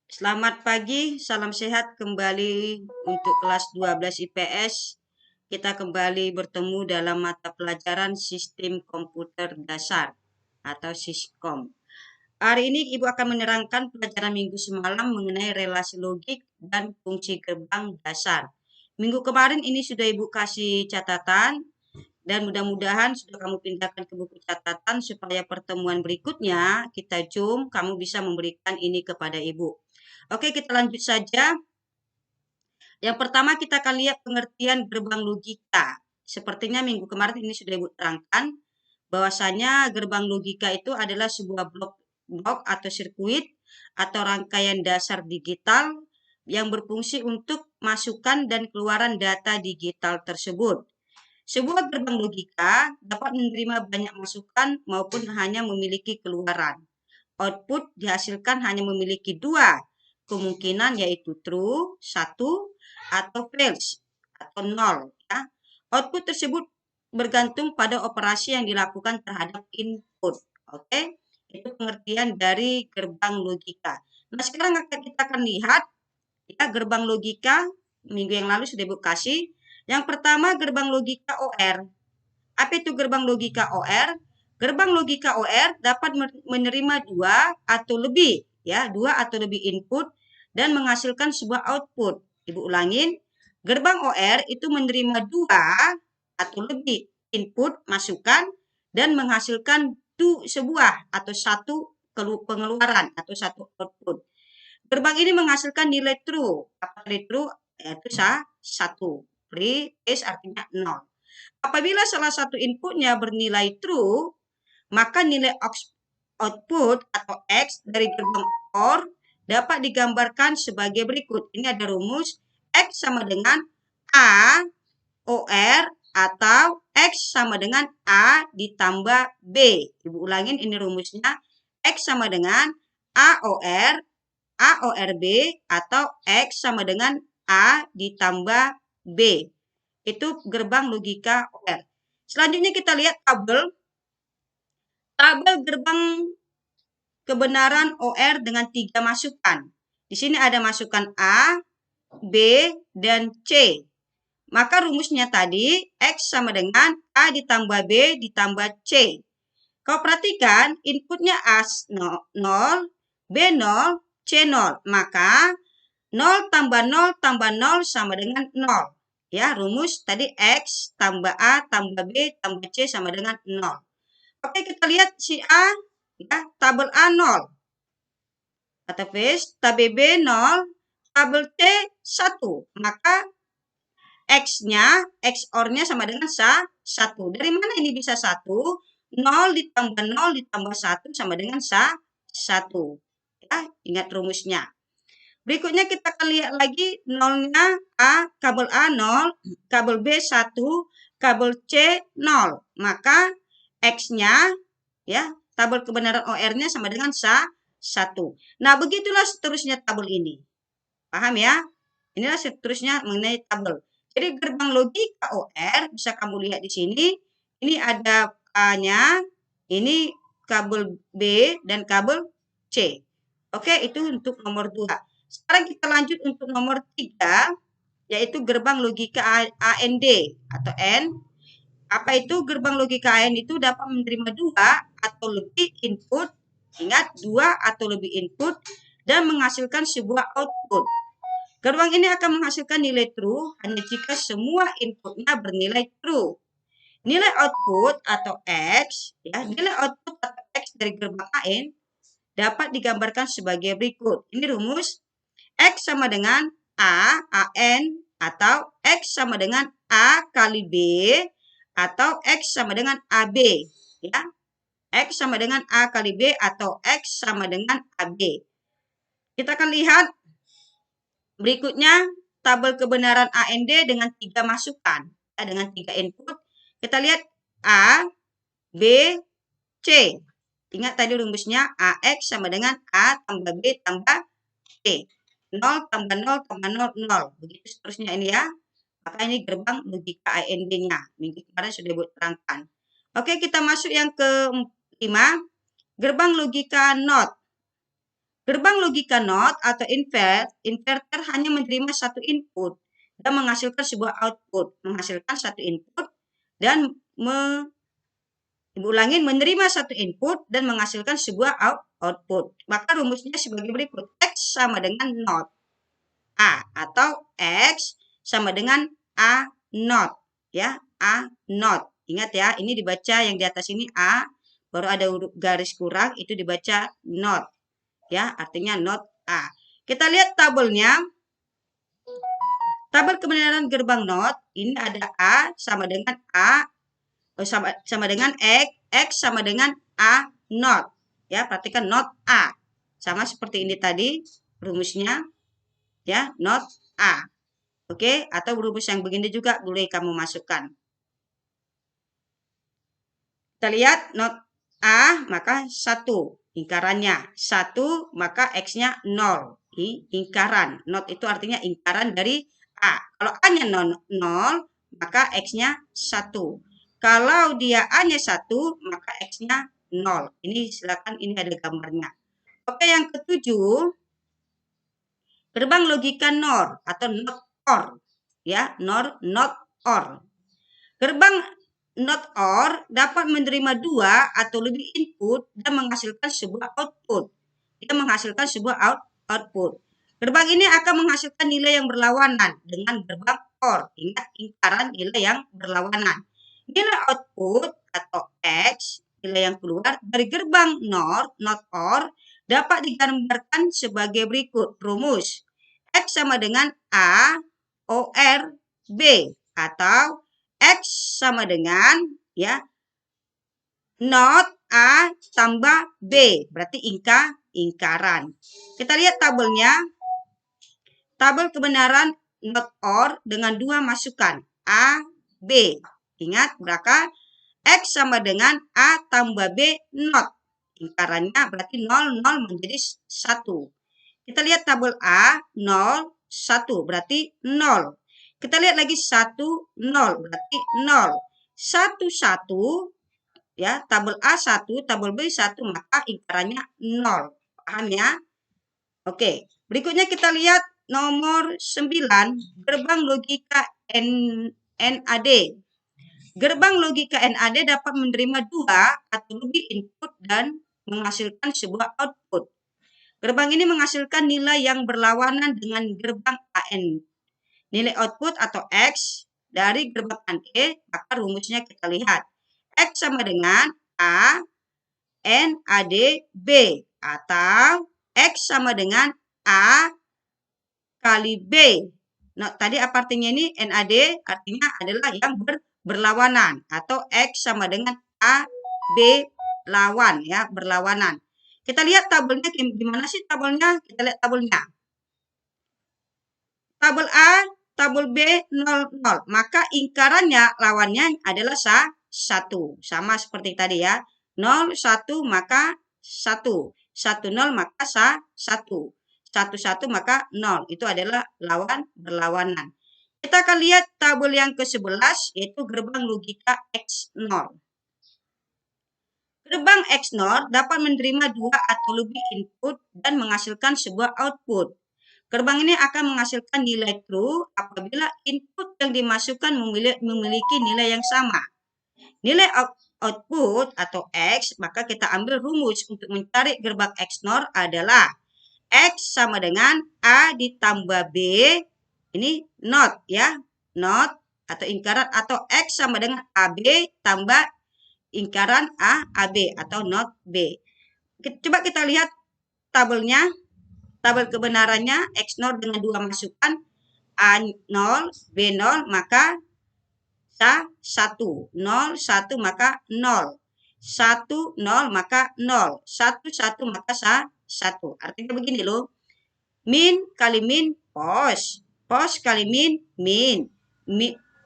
Selamat pagi, salam sehat kembali untuk kelas 12 IPS. Kita kembali bertemu dalam mata pelajaran Sistem Komputer Dasar atau Siskom. Hari ini Ibu akan menerangkan pelajaran minggu semalam mengenai relasi logik dan fungsi gerbang dasar. Minggu kemarin ini sudah Ibu kasih catatan dan mudah-mudahan sudah kamu pindahkan ke buku catatan supaya pertemuan berikutnya kita Zoom, kamu bisa memberikan ini kepada Ibu. Oke, kita lanjut saja. Yang pertama kita akan lihat pengertian gerbang logika. Sepertinya minggu kemarin ini sudah Ibu terangkan bahwasanya gerbang logika itu adalah sebuah blok atau sirkuit atau rangkaian dasar digital yang berfungsi untuk masukkan dan keluaran data digital tersebut. Sebuah gerbang logika dapat menerima banyak masukan maupun hanya memiliki keluaran. Output dihasilkan hanya memiliki dua kemungkinan, yaitu true, 1, atau false, atau 0. Ya. Output tersebut bergantung pada operasi yang dilakukan terhadap input. Oke, itu pengertian dari gerbang logika. Nah, sekarang kita akan lihat ya gerbang logika. Minggu yang lalu sudah Ibu kasih. Yang pertama gerbang logika OR. Apa itu gerbang logika OR? Gerbang logika OR dapat menerima dua atau lebih input dan menghasilkan sebuah output. Ibu ulangin, gerbang OR itu menerima dua atau lebih input masukan dan menghasilkan sebuah atau satu pengeluaran atau satu output. Gerbang ini menghasilkan nilai true. Apa nilai true? Yaitu satu. Free is artinya 0. Apabila salah satu inputnya bernilai true, maka nilai output atau X dari gerbang OR dapat digambarkan sebagai berikut. Ini ada rumus X sama dengan A OR atau X sama dengan A ditambah B. Ibu ulangin ini rumusnya. X sama dengan A OR B atau X sama dengan A ditambah B. Itu gerbang logika OR. Selanjutnya kita lihat tabel gerbang kebenaran OR dengan 3 masukan. Di sini ada masukan A, B, dan C. Maka rumusnya tadi X sama dengan A ditambah B ditambah C. Kau perhatikan inputnya A 0, B 0, C 0. Maka 0 tambah 0 tambah 0 sama dengan 0. Ya, rumus tadi X tambah A tambah B tambah C sama dengan 0. Oke, kita lihat si A, ya, tabel A 0. Kata face, tabel B 0, tabel C 1. Maka X-nya, XOR-nya sama dengan 1. Dari mana ini bisa 1? 0 ditambah 0 ditambah 1 sama dengan 1. Ya, ingat rumusnya. Berikutnya kita akan lihat lagi nolnya A, kabel A 0, kabel B 1, kabel C 0. Maka X-nya, ya, tabel kebenaran OR-nya sama dengan 1. Nah, begitulah seterusnya tabel ini. Paham ya? Inilah seterusnya mengenai tabel. Jadi gerbang logika OR bisa kamu lihat di sini. Ini ada A-nya, ini kabel B dan kabel C. Oke, itu untuk nomor 2. Sekarang kita lanjut untuk nomor 3, yaitu gerbang logika AND atau N. Apa itu gerbang logika AND itu dapat menerima dua atau lebih input, ingat dua atau lebih input, dan menghasilkan sebuah output. Gerbang ini akan menghasilkan nilai true hanya jika semua inputnya bernilai true. Nilai output atau X, ya, nilai output atau X dari gerbang AND dapat digambarkan sebagai berikut. Ini rumus X sama dengan A, AN, atau X sama dengan A kali B, atau X sama dengan AB. Ya. X sama dengan A kali B, atau X sama dengan AB. Kita akan lihat berikutnya tabel kebenaran AND dengan 3 masukan. Dengan 3 input. Kita lihat A, B, C. Ingat tadi rumusnya AX sama dengan A tambah B tambah C. 0 tambah 0 tambah 0, 0. Begitu seterusnya ini ya. Maka ini gerbang logika AND-nya. Minggu kemarin sudah Ibu terangkan. Oke, kita masuk yang ke-5. Gerbang logika NOT. Gerbang logika NOT atau inverter hanya menerima satu input dan menghasilkan sebuah output, menghasilkan satu input dan menerima satu input dan menghasilkan sebuah output. Maka rumusnya sebagai berikut. X sama dengan NOT A atau X sama dengan A NOT, ya, A NOT. Ingat ya, ini dibaca yang di atas ini A, baru ada garis kurang, itu dibaca NOT, ya, artinya NOT A. Kita lihat tabelnya. Tabel kebenaran gerbang NOT ini ada A sama dengan sama dengan X sama dengan A NOT. Ya, perhatikan NOT A. Sama seperti ini tadi rumusnya. Ya, NOT A. Oke, atau rumus yang begini juga boleh kamu masukkan. Kita lihat NOT A maka 1 ingkarannya. 1 maka X-nya 0. Ingkaran. NOT itu artinya ingkaran dari A. Kalau A-nya 0, maka X-nya 1. Kalau dia A-nya 1, maka X-nya 0. Ini silakan, ini ada gambarnya. Oke, yang ketujuh, gerbang logika NOR atau NOT OR. Ya, NOR, NOT OR. Gerbang NOT OR dapat menerima 2 atau lebih input dan menghasilkan sebuah output. Dia menghasilkan sebuah output. Gerbang ini akan menghasilkan nilai yang berlawanan dengan gerbang OR. Ingat, ingkaran nilai yang berlawanan. Nilai output atau X, nilai yang keluar dari gerbang NOR, NOT OR, dapat digambarkan sebagai berikut. Rumus. X sama dengan A OR B atau X sama dengan, ya, NOT A tambah B. Berarti ingkaran. Kita lihat tabelnya. Tabel kebenaran NOT OR dengan 2 masukan. A, B. Ingat, berapa? X sama dengan A tambah B NOT. Ingkarannya berarti 0, 0 menjadi 1. Kita lihat tabel A, 0, 1. Berarti 0. Kita lihat lagi 1, 0. Berarti 0. 1, 1. Ya, tabel A 1, tabel B 1, maka ingkarannya 0. Paham ya? Oke, berikutnya kita lihat nomor 9, gerbang logika NAD. Gerbang logika NAD dapat menerima 2 atau lebih input dan menghasilkan sebuah output. Gerbang ini menghasilkan nilai yang berlawanan dengan gerbang AN. Nilai output atau X dari gerbang AND, maka rumusnya kita lihat. X sama dengan A NAD B atau X sama dengan A kali B. Nah, tadi apa artinya ini? NAD artinya adalah yang berlawanan atau X sama dengan A B lawan, ya, berlawanan. Kita lihat tabelnya gimana sih tabelnya? Kita lihat tabelnya. Tabel A, tabel B 0, 0. Maka ingkarannya lawannya adalah 1. Sama seperti tadi ya. 0, 1 maka 1. 1, 0 maka 1. 1, 1 maka 0. Itu adalah berlawanan. Kita akan lihat tabel yang ke-11 yaitu gerbang logika XNOR. Gerbang XNOR dapat menerima 2 atau lebih input dan menghasilkan sebuah output. Gerbang ini akan menghasilkan nilai true apabila input yang dimasukkan memiliki nilai yang sama. Nilai output atau X, maka kita ambil rumus untuk mencari gerbang XNOR adalah X sama dengan A ditambah B, ini NOT ya, NOT atau ingkaran, atau X sama dengan AB tambah ingkaran AB atau NOT B. Coba kita lihat tabelnya. Tabel kebenarannya XNOR dengan 2 masukan A0, B0, maka 1. 0, 1 maka 0. 1, 0 maka 0. 1, 1 maka 1. Artinya begini loh. Min kali min pos. Pos kali min min.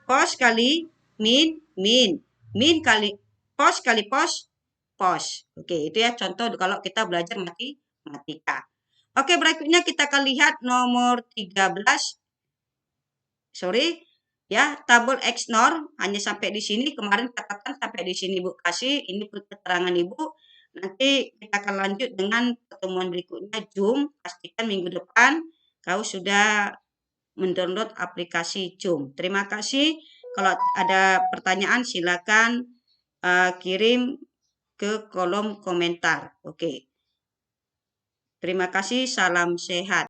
Pos kali min min. Min kali pos kali pos pos. Oke, itu ya contoh kalau kita belajar matematika. Oke, berikutnya kita akan lihat nomor 13. Sorry, ya, tabel XNOR hanya sampai di sini. Kemarin katakan sampai di sini Ibu kasih. Ini keterangan Ibu. Nanti kita akan lanjut dengan pertemuan berikutnya Zoom. Pastikan minggu depan kau sudah mendownload aplikasi Zoom. Terima kasih. Kalau ada pertanyaan silakan kirim ke kolom komentar. Oke. Terima kasih, salam sehat.